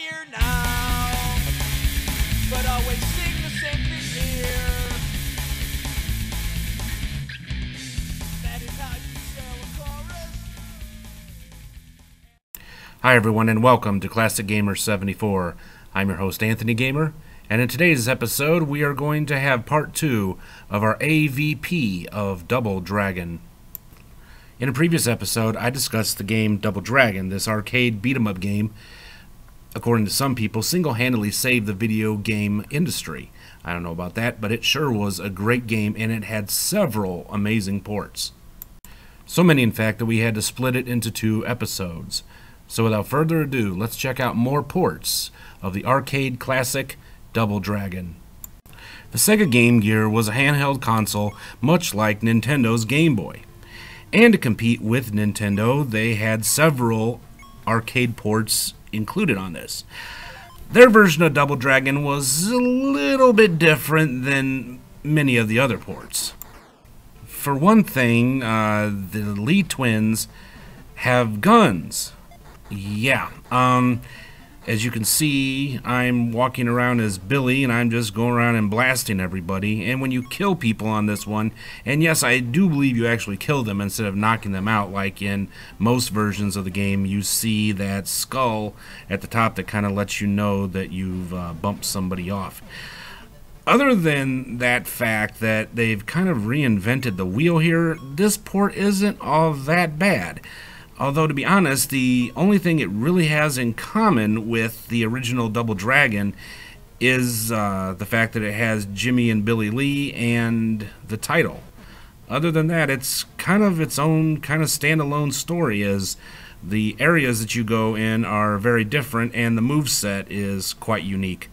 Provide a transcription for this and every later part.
ear now, but always sing the same thing here. That is how you spell a chorus. Hi everyone and welcome to Classic Gamer 74. I'm your host Anthony Gamer, and in today's episode we are going to have part 2 of our AVP of Double Dragon. In a previous episode I discussed the game Double Dragon. This arcade beat-em-up game, according to some people, single-handedly saved the video game industry. I don't know about that, but it sure was a great game and it had several amazing ports. So many in fact that we had to split it into 2 episodes. So without further ado, let's check out more ports of the arcade classic Double Dragon. The Sega Game Gear was a handheld console much like Nintendo's Game Boy. And to compete with Nintendo, they had several arcade ports included on this. Their version of Double Dragon was a little bit different than many of the other ports. For one thing, the Lee twins have guns. Yeah, as you can see, I'm walking around as Billy and I'm just going around and blasting everybody. And when you kill people on this one, and yes, I do believe you actually kill them instead of knocking them out like in most versions of the game, you see that skull at the top that kind of lets you know that you've bumped somebody off. Other than that fact that they've kind of reinvented the wheel here, this port isn't all that bad. Although, to be honest, the only thing it really has in common with the original Double Dragon is the fact that it has Jimmy and Billy Lee and the title. Other than that, it's kind of its own kind of standalone story, as the areas that you go in are very different and the moveset is quite unique.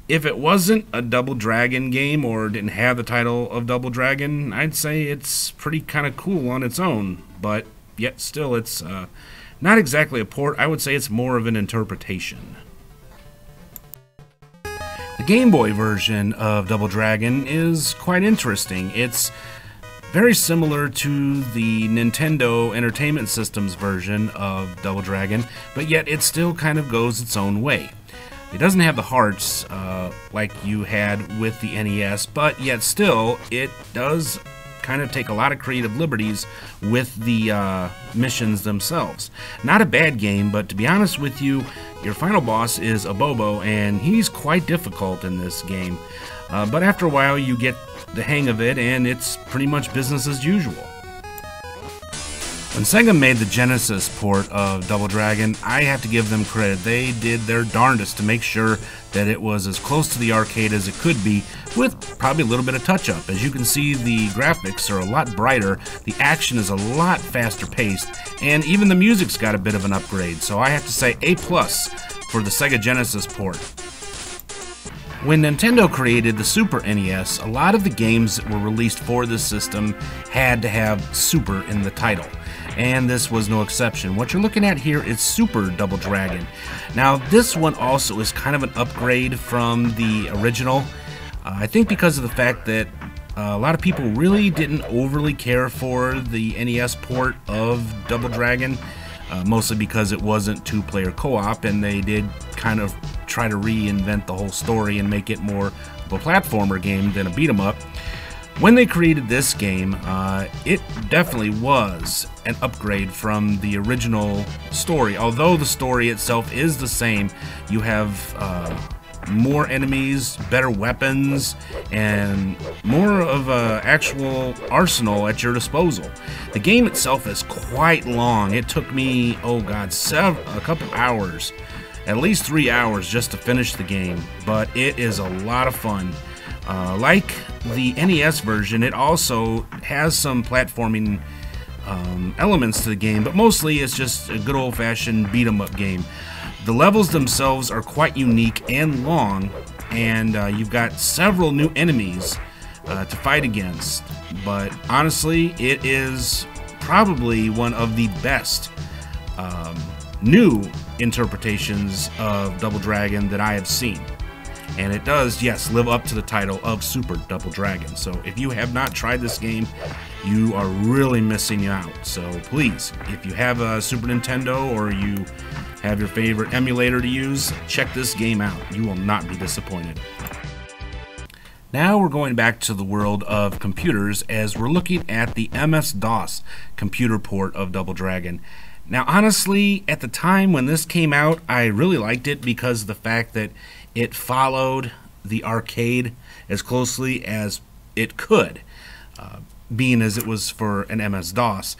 If it wasn't a Double Dragon game or didn't have the title of Double Dragon, I'd say it's pretty kind of cool on its own, but yet still it's not exactly a port. I would say it's more of an interpretation. The Game Boy version of Double Dragon is quite interesting. It's very similar to the Nintendo Entertainment System's version of Double Dragon, but yet it still kind of goes its own way. It doesn't have the hearts like you had with the NES, but yet still it does kind of take a lot of creative liberties with the missions themselves. Not a bad game, but to be honest with you, your final boss is a Bobo, and he's quite difficult in this game. But after a while, you get the hang of it, and it's pretty much business as usual. When Sega made the Genesis port of Double Dragon, I have to give them credit. They did their darndest to make sure that it was as close to the arcade as it could be, with probably a little bit of touch-up. As you can see, the graphics are a lot brighter, the action is a lot faster paced, and even the music's got a bit of an upgrade. So I have to say A+ for the Sega Genesis port. When Nintendo created the Super NES, a lot of the games that were released for this system had to have Super in the title, and this was no exception. What you're looking at here is Super Double Dragon. Now this one also is kind of an upgrade from the original. I think because of the fact that a lot of people really didn't overly care for the NES port of Double Dragon, mostly because it wasn't 2-player co-op, and they did kind of try to reinvent the whole story and make it more of a platformer game than a beat-em-up. When they created this game, it definitely was an upgrade from the original story. Although the story itself is the same, you have more enemies, better weapons, and more of an actual arsenal at your disposal. The game itself is quite long. It took me, oh god, a couple hours, at least 3 hours just to finish the game, but it is a lot of fun. Like the NES version, it also has some platforming elements to the game, but mostly it's just a good old-fashioned beat-em-up game. The levels themselves are quite unique and long, and you've got several new enemies to fight against. But honestly, it is probably one of the best new interpretations of Double Dragon that I have seen. And it does, yes, live up to the title of Super Double Dragon. So if you have not tried this game, you are really missing out. So please, if you have a Super Nintendo or you have your favorite emulator to use, check this game out. You will not be disappointed. Now we're going back to the world of computers as we're looking at the MS-DOS computer port of Double Dragon. Now honestly, at the time when this came out, I really liked it because of the fact that it followed the arcade as closely as it could, being as it was for an MS-DOS.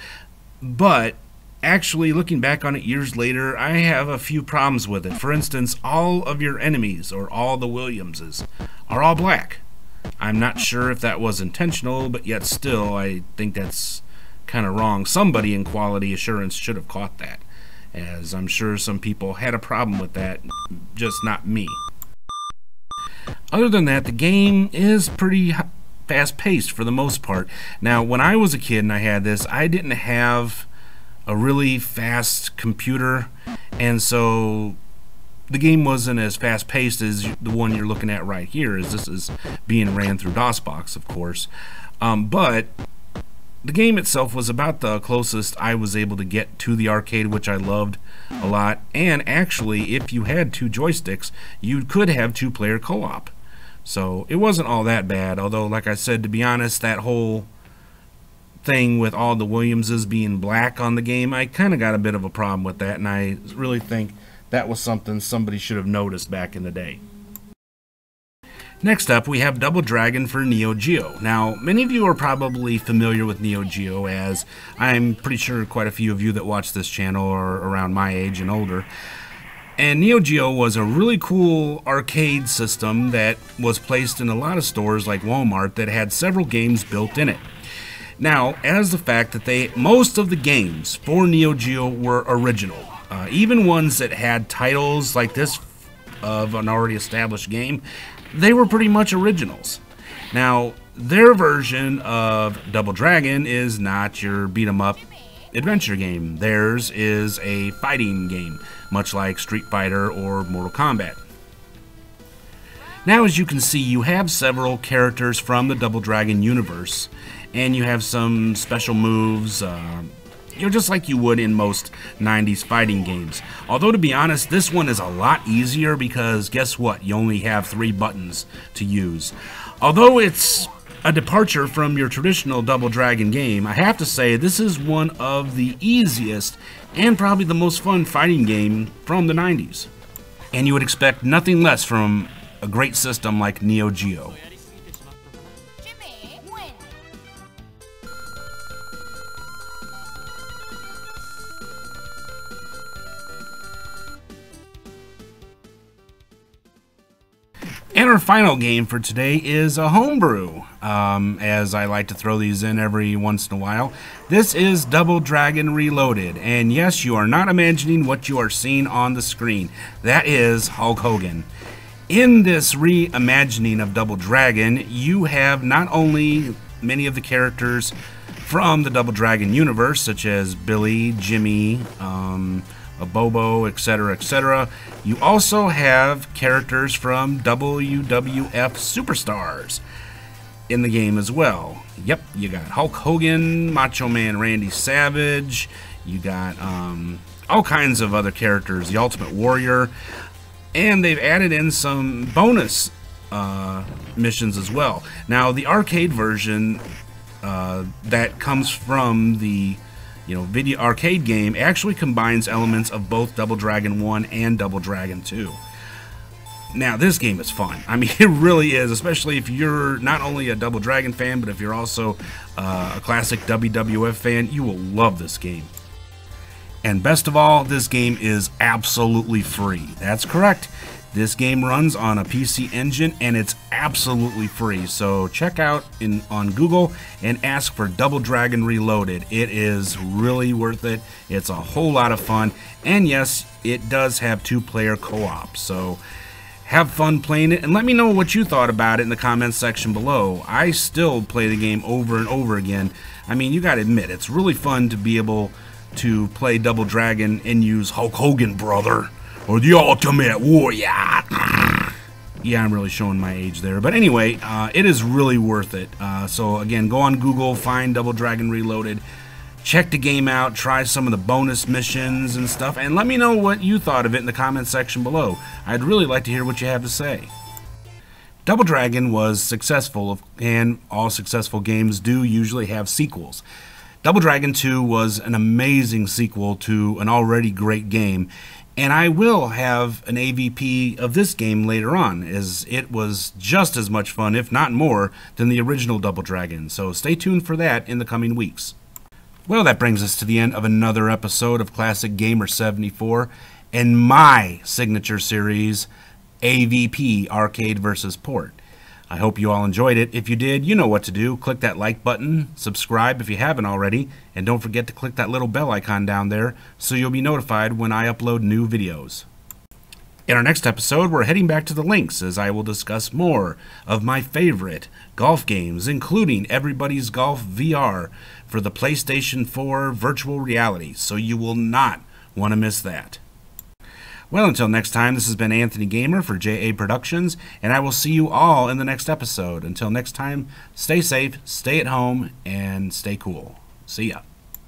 But actually, looking back on it years later, I have a few problems with it. For instance, all of your enemies, or all the Williamses, are all black. I'm not sure if that was intentional, but yet still, I think that's kind of wrong. Somebody in quality assurance should have caught that, as I'm sure some people had a problem with that, just not me. Other than that, the game is pretty fast-paced for the most part. Now, when I was a kid and I had this, I didn't have a really fast computer, and so the game wasn't as fast-paced as the one you're looking at right here, as this is being ran through DOSBox, of course. But the game itself was about the closest I was able to get to the arcade, which I loved a lot. And actually, if you had 2 joysticks, you could have 2-player co-op. So it wasn't all that bad, although, like I said, to be honest, that whole thing with all the Williamses being black on the game, I kind of got a bit of a problem with that, and I really think that was something somebody should have noticed back in the day. Next up, we have Double Dragon for Neo Geo. Now, many of you are probably familiar with Neo Geo, as I'm pretty sure quite a few of you that watch this channel are around my age and older. And Neo Geo was a really cool arcade system that was placed in a lot of stores like Walmart that had several games built in it. Now, as the fact that most of the games for Neo Geo were original, even ones that had titles like this of an already established game, they were pretty much originals. Now, their version of Double Dragon is not your beat-em-up adventure game. Theirs is a fighting game, much like Street Fighter or Mortal Kombat. Now, as you can see, you have several characters from the Double Dragon universe, and you have some special moves, just like you would in most 90s fighting games. Although, to be honest, this one is a lot easier because guess what? You only have 3 buttons to use. Although it's a departure from your traditional Double Dragon game, I have to say this is one of the easiest and probably the most fun fighting game from the 90s. And you would expect nothing less from a great system like Neo Geo. And our final game for today is a homebrew, as I like to throw these in every once in a while. This is Double Dragon Reloaded, and yes, you are not imagining what you are seeing on the screen. That is Hulk Hogan. In this reimagining of Double Dragon, you have not only many of the characters from the Double Dragon universe, such as Billy, Jimmy, a Bobo, etc., etc. You also have characters from WWF Superstars in the game as well. Yep, you got Hulk Hogan, Macho Man Randy Savage, you got all kinds of other characters, the Ultimate Warrior, and they've added in some bonus missions as well. Now, the arcade version that comes from the video arcade game actually combines elements of both Double Dragon 1 and Double Dragon 2. Now, this game is fun. I mean, it really is, especially if you're not only a Double Dragon fan, but if you're also a classic WWF fan, you will love this game. And best of all, this game is absolutely free. That's correct. This game runs on a PC Engine, and it's absolutely free. So check out on Google and ask for Double Dragon Reloaded. It is really worth it. It's a whole lot of fun. And yes, it does have 2-player co-op. So have fun playing it, and let me know what you thought about it in the comments section below. I still play the game over and over again. I mean, you gotta admit, it's really fun to be able to play Double Dragon and use Hulk Hogan, brother, or the Ultimate Warrior. Yeah, I'm really showing my age there. But anyway, it is really worth it. So again, go on Google, find Double Dragon Reloaded, check the game out, try some of the bonus missions and stuff, and let me know what you thought of it in the comments section below. I'd really like to hear what you have to say. Double Dragon was successful, and all successful games do usually have sequels. Double Dragon 2 was an amazing sequel to an already great game, and I will have an AVP of this game later on, as it was just as much fun, if not more, than the original Double Dragon, so stay tuned for that in the coming weeks. Well, that brings us to the end of another episode of Classic Gamer 74 and my signature series, AVP Arcade vs. Port. I hope you all enjoyed it. If you did, you know what to do. Click that like button, subscribe if you haven't already, and don't forget to click that little bell icon down there so you'll be notified when I upload new videos. In our next episode, we're heading back to the links as I will discuss more of my favorite golf games, including Everybody's Golf VR for the PlayStation 4 virtual reality, so you will not want to miss that. Well, until next time, this has been Anthony Gamer for JA Productions, and I will see you all in the next episode. Until next time, stay safe, stay at home, and stay cool. See ya.